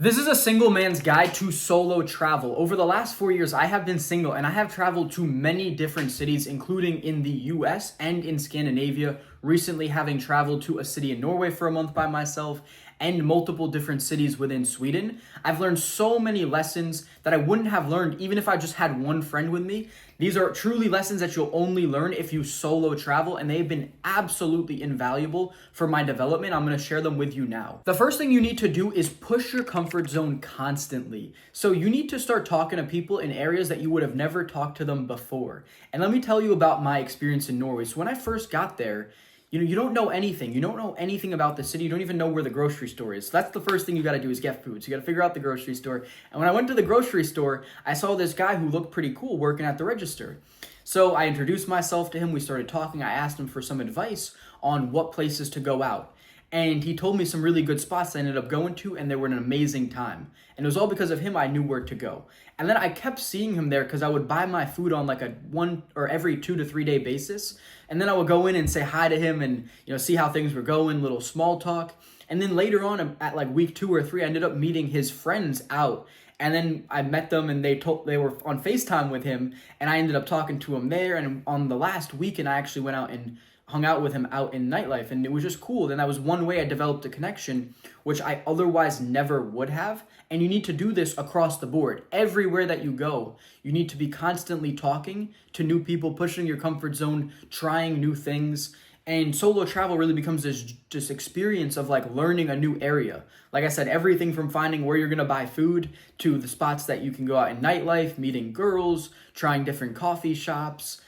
This is a single man's guide to solo travel. Over the last 4 years, I have been single and I have traveled to many different cities, including in the US and in Scandinavia, recently having traveled to a city in Norway for a month by myself and multiple different cities within Sweden. I've learned so many lessons that I wouldn't have learned even if I just had one friend with me. These are truly lessons that you'll only learn if you solo travel, and they've been absolutely invaluable for my development. I'm going to share them with you now. The first thing you need to do is push your comfort zone constantly. So you need to start talking to people in areas that you would have never talked to them before. And let me tell you about my experience in Norway. So when I first got there, you don't know anything. You don't know anything about the city. You don't even know where the grocery store is. So that's the first thing you got to do is get food. So you got to figure out the grocery store. And when I went to the grocery store, I saw this guy who looked pretty cool working at the register. So I introduced myself to him. We started talking. I asked him for some advice on what places to go out. And he told me some really good spots I ended up going to, and they were an amazing time. And it was all because of him I knew where to go. And then I kept seeing him there because I would buy my food on like a one or every 2 to 3 day basis. And then I would go in and say hi to him and see how things were going, little small talk. And then later on at like week 2 or 3, I ended up meeting his friends out. And then I met them and they were on FaceTime with him, and I ended up talking to him there. And on the last weekend, I actually went out and hung out with him out in nightlife, and it was just cool. And that was one way I developed a connection, which I otherwise never would have. And you need to do this across the board. Everywhere that you go, you need to be constantly talking to new people, pushing your comfort zone, trying new things. And solo travel really becomes this experience of like learning a new area. Like I said, everything from finding where you're going to buy food to the spots that you can go out in nightlife, meeting girls, trying different coffee shops,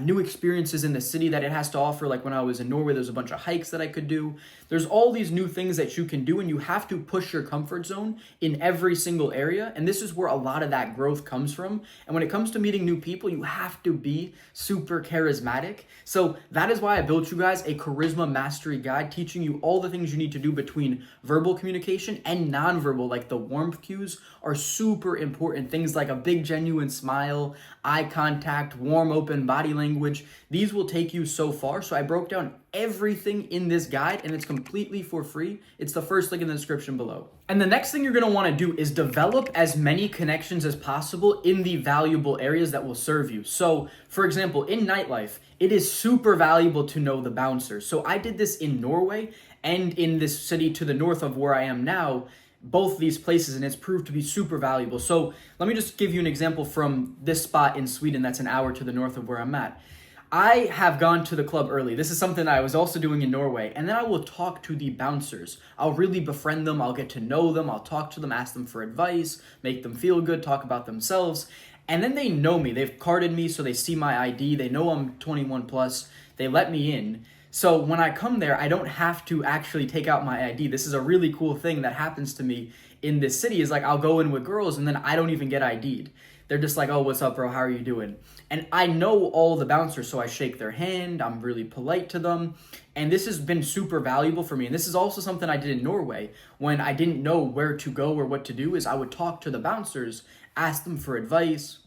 new experiences in the city that it has to offer. Like when I was in Norway, there's a bunch of hikes that I could do. There's all these new things that you can do, and you have to push your comfort zone in every single area. And this is where a lot of that growth comes from. And when it comes to meeting new people, you have to be super charismatic. So that is why I built you guys a charisma mastery guide, teaching you all the things you need to do between verbal communication and nonverbal. Like the warmth cues are super important. Things like a big genuine smile, eye contact, warm open body language. These will take you so far. So I broke down everything in this guide, and it's completely for free. It's the first link in the description below. And the next thing you're going to want to do is develop as many connections as possible in the valuable areas that will serve you. So for example, in nightlife, it is super valuable to know the bouncers. So I did this in Norway and in this city to the north of where I am now, both these places, and it's proved to be super valuable. So let me just give you an example from this spot in Sweden that's an hour to the north of where I'm at. I have gone to the club early. This is something I was also doing in Norway. And then I will talk to the bouncers. I'll really befriend them. I'll get to know them. I'll talk to them, ask them for advice, make them feel good, talk about themselves. And then they know me. They've carded me, so they see my ID. They know I'm 21 plus. They let me in. So when I come there, I don't have to actually take out my ID. This is a really cool thing that happens to me in this city, is like I'll go in with girls and then I don't even get ID'd. They're just like, oh, what's up, bro? How are you doing? And I know all the bouncers, so I shake their hand. I'm really polite to them. And this has been super valuable for me. And this is also something I did in Norway when I didn't know where to go or what to do, is I would talk to the bouncers, ask them for advice,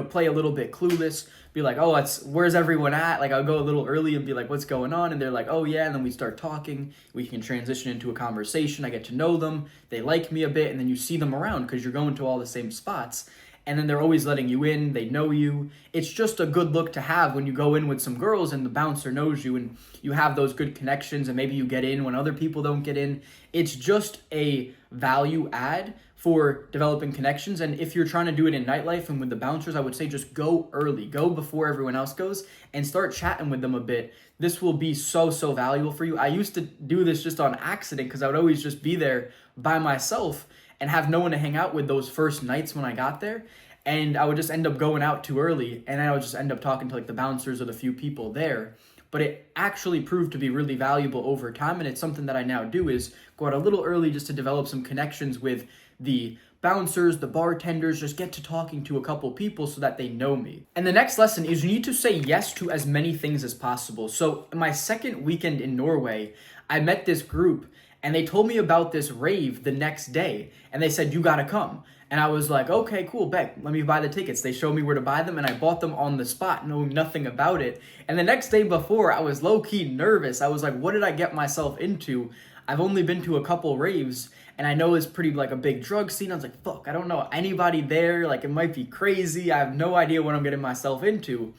play a little bit clueless, be like, oh, where's everyone at? Like I'll go a little early and be like, what's going on? And they're like, oh yeah. And then we start talking. We can transition into a conversation. I get to know them. They like me a bit. And then you see them around because you're going to all the same spots. And then they're always letting you in. They know you. It's just a good look to have when you go in with some girls and the bouncer knows you and you have those good connections and maybe you get in when other people don't get in. It's just a value add for developing connections. And if you're trying to do it in nightlife and with the bouncers, I would say just go early. Go before everyone else goes and start chatting with them a bit. This will be so valuable for you. I used to do this just on accident because I would always just be there by myself and have no one to hang out with those first nights when I got there. And I would just end up going out too early, and I would just end up talking to like the bouncers or the few people there. But it actually proved to be really valuable over time, and it's something that I now do, is go out a little early just to develop some connections with the bouncers, the bartenders, just get to talking to a couple people so that they know me. And the next lesson is you need to say yes to as many things as possible. So my second weekend in Norway, I met this group, and they told me about this rave the next day, and they said, you gotta come. And I was like, okay, cool, bet. Let me buy the tickets. They showed me where to buy them, and I bought them on the spot, knowing nothing about it. And the next day before, I was low-key nervous. I was like, what did I get myself into? I've only been to a couple raves, And I know it's pretty like a big drug scene. I was like, fuck, I don't know anybody there. Like, it might be crazy. I have no idea what I'm getting myself into.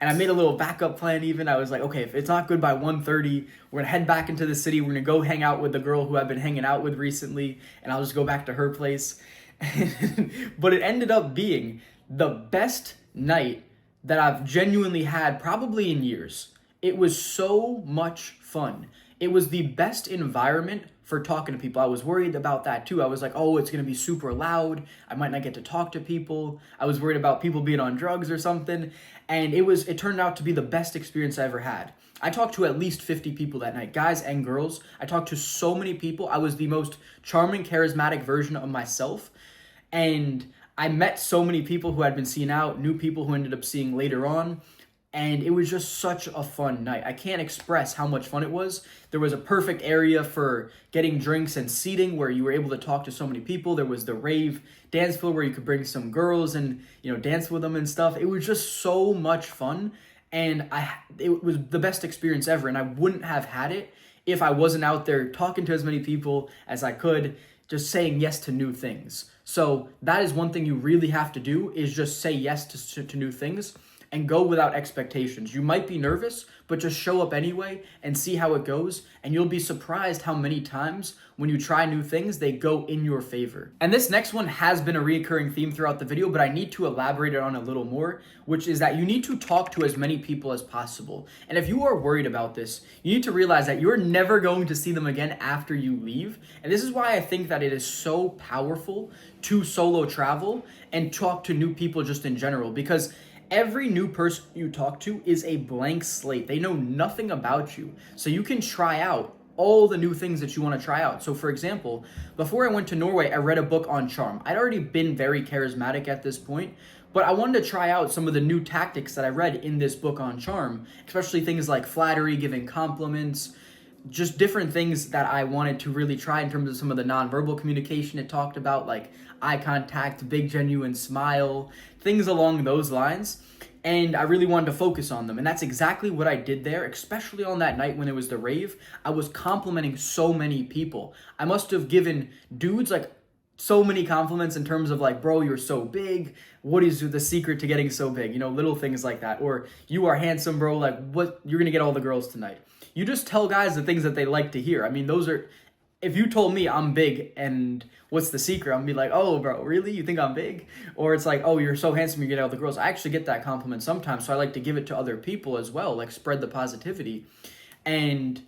And I made a little backup plan even. I was like, okay, if it's not good by 1:30, we're gonna head back into the city. We're gonna go hang out with the girl who I've been hanging out with recently, and I'll just go back to her place. But it ended up being the best night that I've genuinely had probably in years. It was so much fun. It was the best environment for talking to people. I was worried about that too. I was like, oh, it's gonna be super loud. I might not get to talk to people. I was worried about people being on drugs or something. And it turned out to be the best experience I ever had. I talked to at least 50 people that night, guys and girls. I talked to so many people. I was the most charming, charismatic version of myself. And I met so many people who had been seen out, new people who ended up seeing later on. And it was just such a fun night. I can't express how much fun it was. There was a perfect area for getting drinks and seating where you were able to talk to so many people. There was the rave dance floor where you could bring some girls and, dance with them and stuff. It was just so much fun. And it was the best experience ever. And I wouldn't have had it if I wasn't out there talking to as many people as I could, just saying yes to new things. So that is one thing you really have to do, is just say yes to new things. And go without expectations. You might be nervous, but just show up anyway and see how it goes. And you'll be surprised how many times when you try new things, they go in your favor. And this next one has been a recurring theme throughout the video, but I need to elaborate it on a little more, which is that you need to talk to as many people as possible. And if you are worried about this, you need to realize that you're never going to see them again after you leave. And this is why I think that it is so powerful to solo travel and talk to new people just in general, because every new person you talk to is a blank slate. They know nothing about you. So you can try out all the new things that you want to try out. So for example, before I went to Norway, I read a book on charm. I'd already been very charismatic at this point, but I wanted to try out some of the new tactics that I read in this book on charm, especially things like flattery, giving compliments, just different things that I wanted to really try in terms of some of the nonverbal communication it talked about, like eye contact, big genuine smile, things along those lines. And I really wanted to focus on them. And that's exactly what I did there, especially on that night when it was the rave. I was complimenting so many people. I must have given dudes like so many compliments in terms of like, bro, you're so big. What is the secret to getting so big? Little things like that. Or you are handsome, bro. Like, what? You're going to get all the girls tonight. You just tell guys the things that they like to hear. I mean, those are, if you told me I'm big and what's the secret, I'm gonna be like, oh, bro, really? You think I'm big? Or it's like, oh, you're so handsome, you get all the girls. I actually get that compliment sometimes, so I like to give it to other people as well, like spread the positivity. And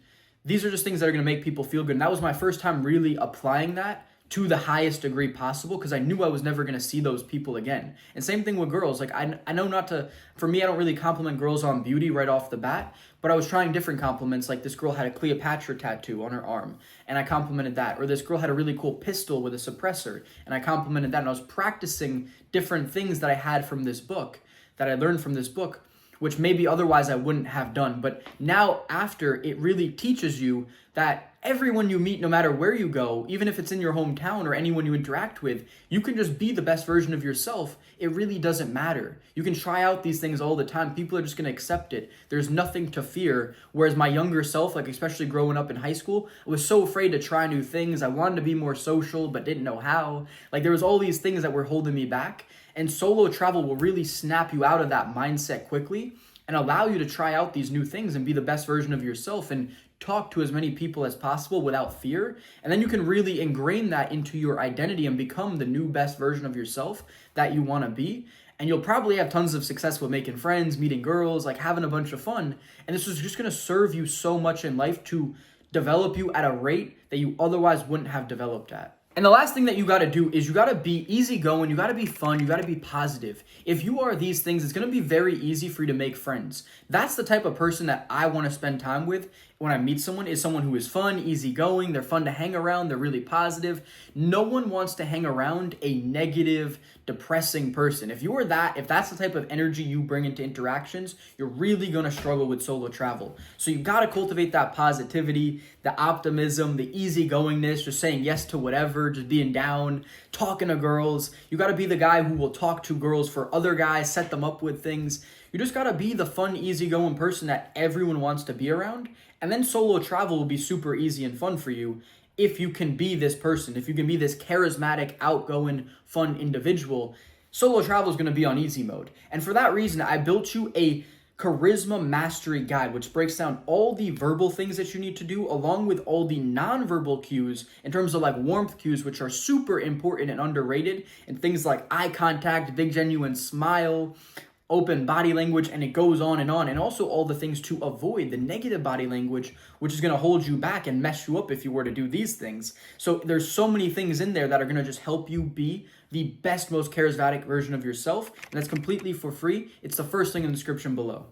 these are just things that are gonna make people feel good. And that was my first time really applying that to the highest degree possible, because I knew I was never going to see those people again. And same thing with girls. Like, I know not to, for me, I don't really compliment girls on beauty right off the bat, but I was trying different compliments. Like, this girl had a Cleopatra tattoo on her arm, and I complimented that. Or this girl had a really cool pistol with a suppressor, and I complimented that. And I was practicing different things that I had from this book, that I learned from this book, which maybe otherwise I wouldn't have done. But now after, it really teaches you that everyone you meet, no matter where you go, even if it's in your hometown or anyone you interact with, you can just be the best version of yourself. It really doesn't matter. You can try out these things all the time. People are just going to accept it. There's nothing to fear. Whereas my younger self, like especially growing up in high school, I was so afraid to try new things. I wanted to be more social, but didn't know how. Like, there was all these things that were holding me back. And solo travel will really snap you out of that mindset quickly and allow you to try out these new things and be the best version of yourself and talk to as many people as possible without fear. And then you can really ingrain that into your identity and become the new best version of yourself that you want to be. And you'll probably have tons of success with making friends, meeting girls, like having a bunch of fun. And this is just going to serve you so much in life to develop you at a rate that you otherwise wouldn't have developed at. And the last thing that you got to do is you got to be easygoing, you got to be fun, you got to be positive. If you are these things, it's going to be very easy for you to make friends. That's the type of person that I want to spend time with when I meet someone, is someone who is fun, easygoing, they're fun to hang around, they're really positive. No one wants to hang around a negative, depressing person. If that's the type of energy you bring into interactions, you're really going to struggle with solo travel. So you got to cultivate that positivity, the optimism, the easygoingness, just saying yes to whatever, just being down, talking to girls. You got to be the guy who will talk to girls for other guys, set them up with things. You just got to be the fun, easygoing person that everyone wants to be around. And then solo travel will be super easy and fun for you if you can be this person, if you can be this charismatic, outgoing, fun individual, solo travel is going to be on easy mode. And for that reason, I built you a charisma mastery guide, which breaks down all the verbal things that you need to do, along with all the nonverbal cues in terms of like warmth cues, which are super important and underrated, and things like eye contact, big genuine smile, open body language, and it goes on, and also all the things to avoid, the negative body language, which is going to hold you back and mess you up if you were to do these things. So there's so many things in there that are going to just help you be the best, most charismatic version of yourself, and that's completely for free. It's the first thing in the description below.